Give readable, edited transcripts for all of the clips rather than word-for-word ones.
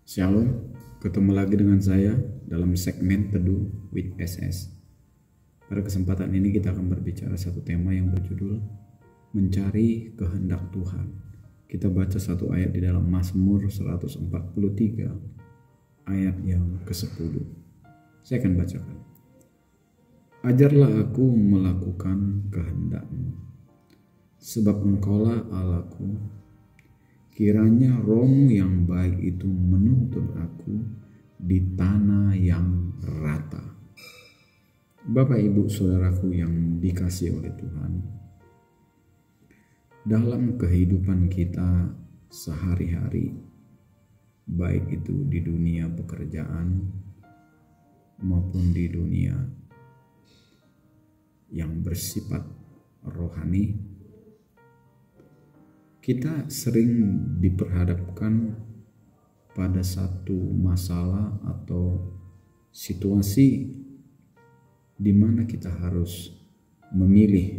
Shalom, ketemu lagi dengan saya dalam segmen Teduh with SS. Pada kesempatan ini kita akan berbicara satu tema yang berjudul Mencari Kehendak Tuhan. Kita baca satu ayat di dalam Mazmur 143 ayat yang ke-10. Saya akan bacakan. Ajarlah aku melakukan kehendak-Mu, sebab Engkaulah Allahku. Kiranya rohmu yang baik itu menuntun aku di tanah yang rata. Bapak, Ibu, Saudaraku yang dikasihi oleh Tuhan, dalam kehidupan kita sehari-hari, baik itu di dunia pekerjaan maupun di dunia yang bersifat rohani, kita sering diperhadapkan pada satu masalah atau situasi di mana kita harus memilih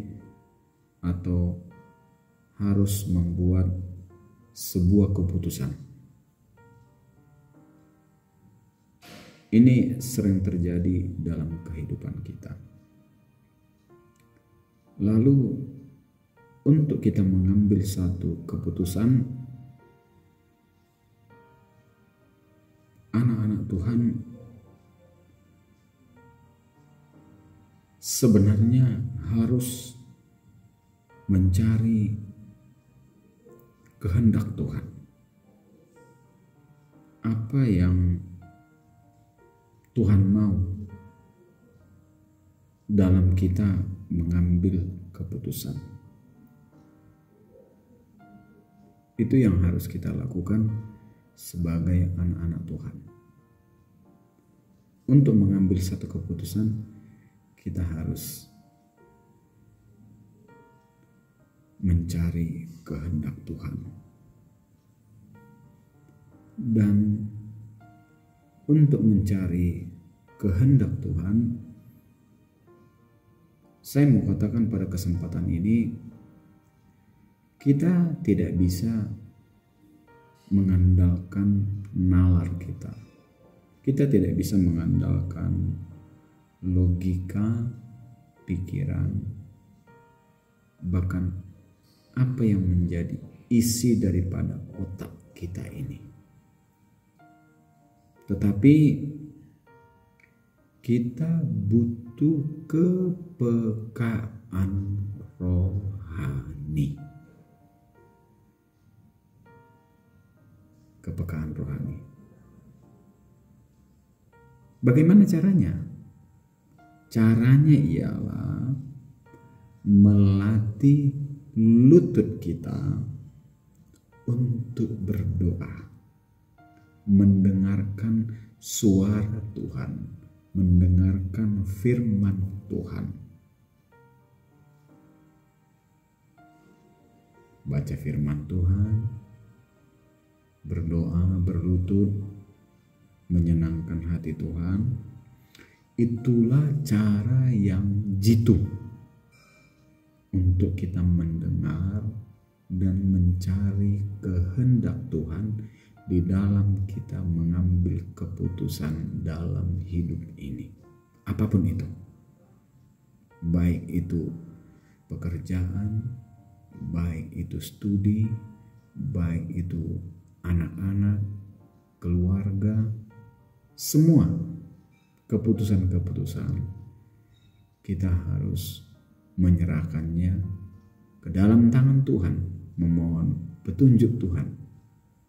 atau harus membuat sebuah keputusan. Ini sering terjadi dalam kehidupan kita. Lalu untuk kita mengambil satu keputusan, anak-anak Tuhan sebenarnya harus mencari kehendak Tuhan. Apa yang Tuhan mau dalam kita mengambil keputusan. Itu yang harus kita lakukan sebagai anak-anak Tuhan. Untuk mengambil satu keputusan, kita harus mencari kehendak Tuhan. Dan untuk mencari kehendak Tuhan, saya mau katakan pada kesempatan ini, kita tidak bisa mengandalkan nalar kita. Kita tidak bisa mengandalkan logika, pikiran, bahkan apa yang menjadi isi daripada otak kita ini. Tetapi kita butuh kepekaan rohani. Kepekaan rohani. Bagaimana caranya? Caranya ialah melatih lutut kita untuk berdoa, mendengarkan suara Tuhan, mendengarkan firman Tuhan. Baca firman Tuhan, berdoa, berlutut, menyenangkan hati Tuhan. Itulah cara yang jitu untuk kita mendengar dan mencari kehendak Tuhan di dalam kita mengambil keputusan dalam hidup ini. Apapun itu, baik itu pekerjaan, baik itu studi, baik itu anak-anak, keluarga, semua keputusan-keputusan kita harus menyerahkannya ke dalam tangan Tuhan, memohon petunjuk Tuhan,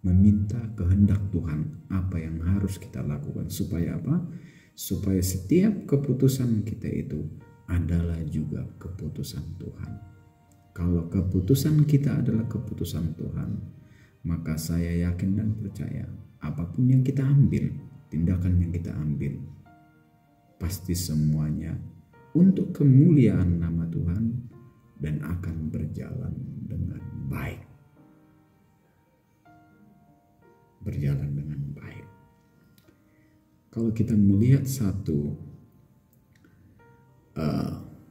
meminta kehendak Tuhan apa yang harus kita lakukan. Supaya apa? Supaya setiap keputusan kita itu adalah juga keputusan Tuhan. Kalau keputusan kita adalah keputusan Tuhan, maka saya yakin dan percaya apapun yang kita ambil, tindakan yang kita ambil, pasti semuanya untuk kemuliaan nama Tuhan dan akan berjalan dengan baik. Berjalan dengan baik. Kalau kita melihat satu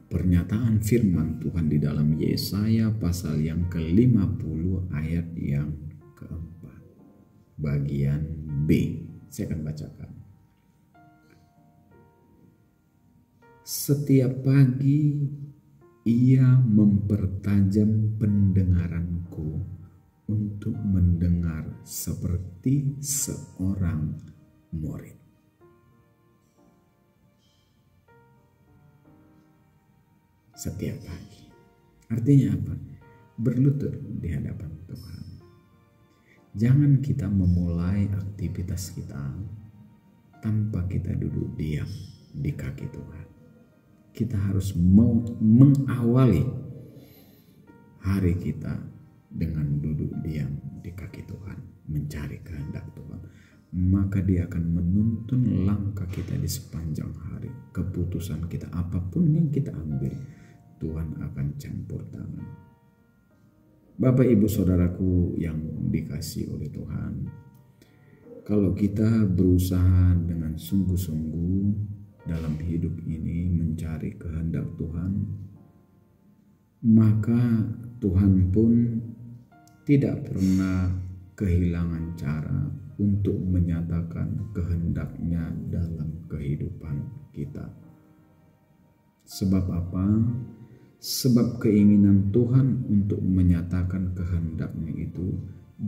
pernyataan firman Tuhan di dalam Yesaya pasal yang ke-50 ayat yang keempat, bagian B. B. Saya akan bacakan. Setiap pagi ia mempertajam pendengaranku untuk mendengar seperti seorang murid. Setiap pagi. Artinya apa? Berlutut di hadapan Tuhan. Jangan kita memulai aktivitas kita tanpa kita duduk diam di kaki Tuhan. Kita harus mengawali hari kita dengan duduk diam di kaki Tuhan, mencari kehendak Tuhan. Maka Dia akan menuntun langkah kita di sepanjang hari. Keputusan kita apapun yang kita ambil, Tuhan akan campur tangan. Bapak, Ibu, Saudaraku yang dikasihi oleh Tuhan, kalau kita berusaha dengan sungguh-sungguh dalam hidup ini mencari kehendak Tuhan, maka Tuhan pun tidak pernah kehilangan cara untuk menyatakan kehendak-Nya dalam kehidupan kita. Sebab apa? Sebab keinginan Tuhan untuk menyatakan kehendak-Nya itu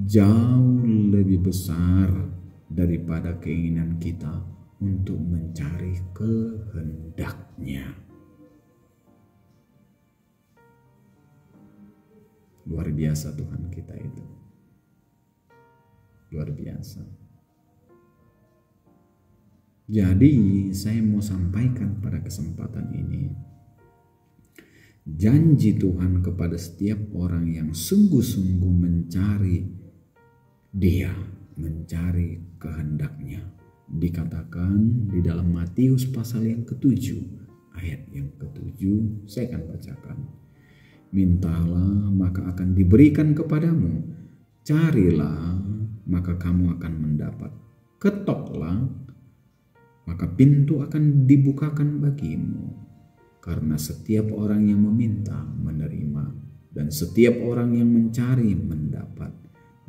jauh lebih besar daripada keinginan kita untuk mencari kehendak-Nya. Luar biasa Tuhan kita itu. Luar biasa. Jadi saya mau sampaikan pada kesempatan ini, janji Tuhan kepada setiap orang yang sungguh-sungguh mencari Dia, mencari kehendak-Nya. Dikatakan di dalam Matius pasal yang ke-7, ayat yang ke-7, saya akan bacakan. Mintalah maka akan diberikan kepadamu, carilah maka kamu akan mendapat, ketoklah maka pintu akan dibukakan bagimu. Karena setiap orang yang meminta menerima, dan setiap orang yang mencari mendapat,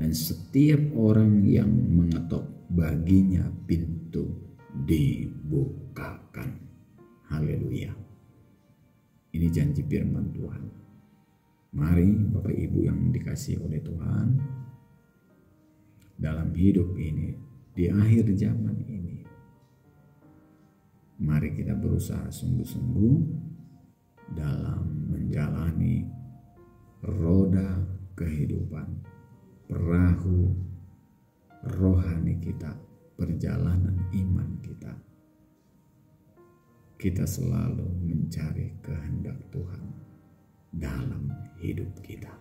dan setiap orang yang mengetok baginya pintu dibukakan. Haleluya. Ini janji firman Tuhan. Mari Bapak Ibu yang dikasihi oleh Tuhan, dalam hidup ini, di akhir zaman ini, mari kita berusaha sungguh-sungguh dalam menjalani roda kehidupan, perahu rohani kita, perjalanan iman kita. Kita selalu mencari kehendak Tuhan dalam hidup kita.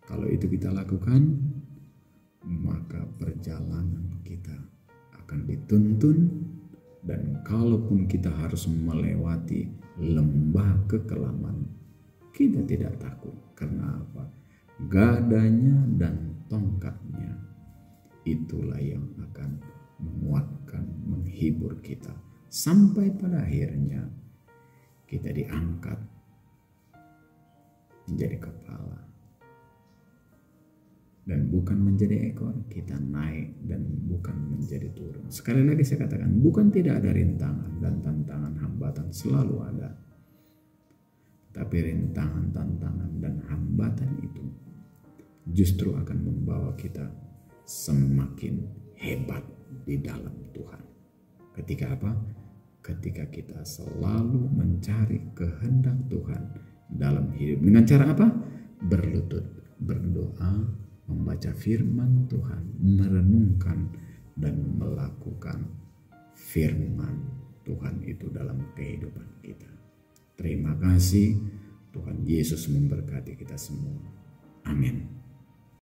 Kalau itu kita lakukan, maka perjalanan kita akan dituntun. Dan kalaupun kita harus melewati lembah kekelaman, kita tidak takut. Karena apa? Gadanya dan tongkatnya, itulah yang akan menguatkan, menghibur kita. Sampai pada akhirnya kita diangkat menjadi kepala. Dan bukan menjadi ekor, kita naik dan bukan menjadi turun. Sekali lagi saya katakan, bukan tidak ada rintangan dan tantangan, hambatan selalu ada. Tapi rintangan, tantangan, dan hambatan itu justru akan membawa kita semakin hebat di dalam Tuhan. Ketika apa? Ketika kita selalu mencari kehendak Tuhan dalam hidup. Dengan cara apa? Berlutut, berdoa, membaca firman Tuhan, merenungkan dan melakukan firman Tuhan itu dalam kehidupan kita. Terima kasih. Tuhan Yesus memberkati kita semua. Amin.